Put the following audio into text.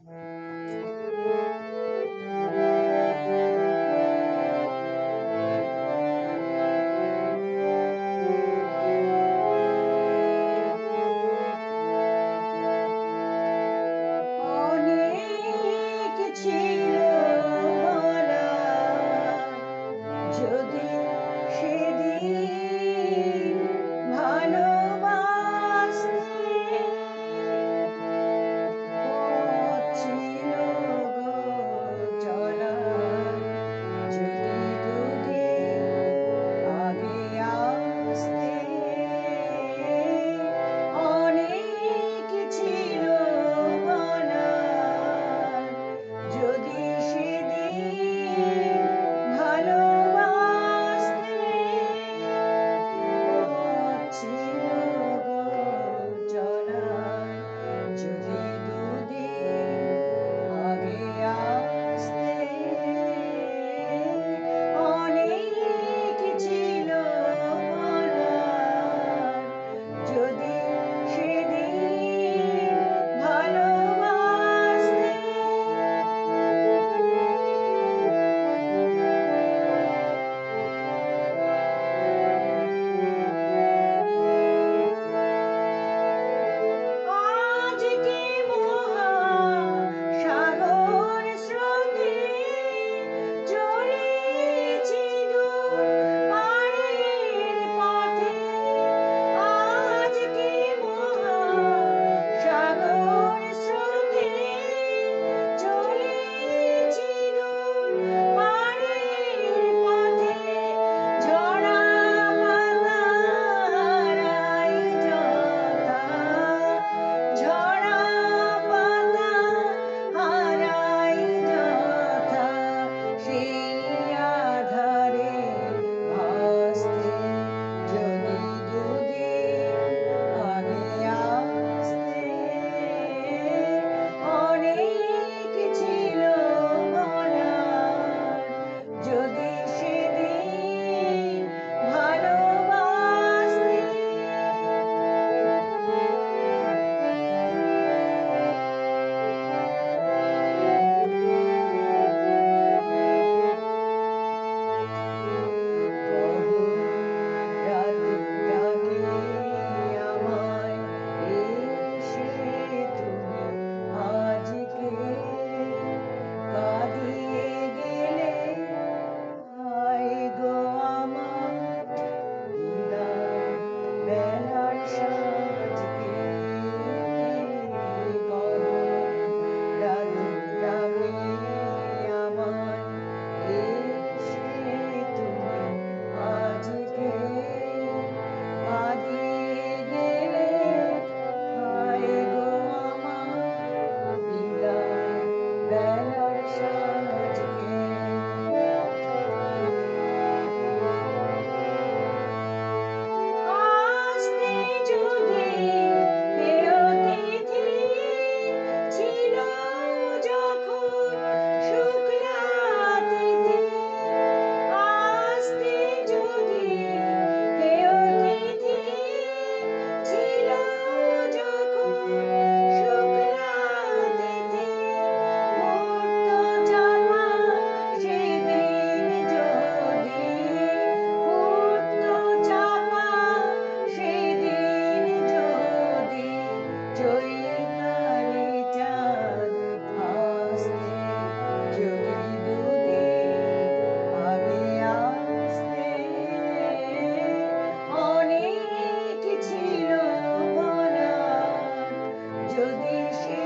অনেক ছিল বলা, যদি সেদিন ভালোবাসতে পথ ছিল গো চলা, যদি দুদিন আগে আসতে। অনেক ছিল বলার, যদি সেদিন ভালোবাসতে পথ ছিল গো চলার, যদি দুদিন আগে আসতে। অনেক ছিল বলার, যদি সেদিন ভালোবাসতে। আজ কি মহাসাগর স্রোতে চলেছি দূর পারের পথে। আজ কি মহাসাগর স্রোতে চলেছি দূর পারের পথে। ঝরা পাতার আই যথা, ঝরা পাতা হারাই যথা, সেই আধারে ভাসতে যদি দুদিন আগে আসতে। অনেক ছিল বলার, যদি সেদিন ভালোবাসতে। রাত ডাকে আমায়, এসে তুমি আজকে কাঁদিয়ে গেলে। হায় গো আমার বিদায় বেলার সাজকে। রাত ডাকে আমায়, এসে তুমি আজকে কাঁদিয়ে গেলে। হায় গো আমার বিদায় বেলার সাজকে। আসতে যদি প্রিয় তিথি ছিল যখন শুক্লা তিথি। আসতে যদি প্রিয় তিথি ছিল যখন শুক্লা তিথি। মুক্ত চাপা সেদিন যদি, মুক্ত চাপা সেদিন যদি চৈতালি চাঁদ আসতে, যদি দুদিন আগে আসতে। অনেক ছিল বলার, যদি সে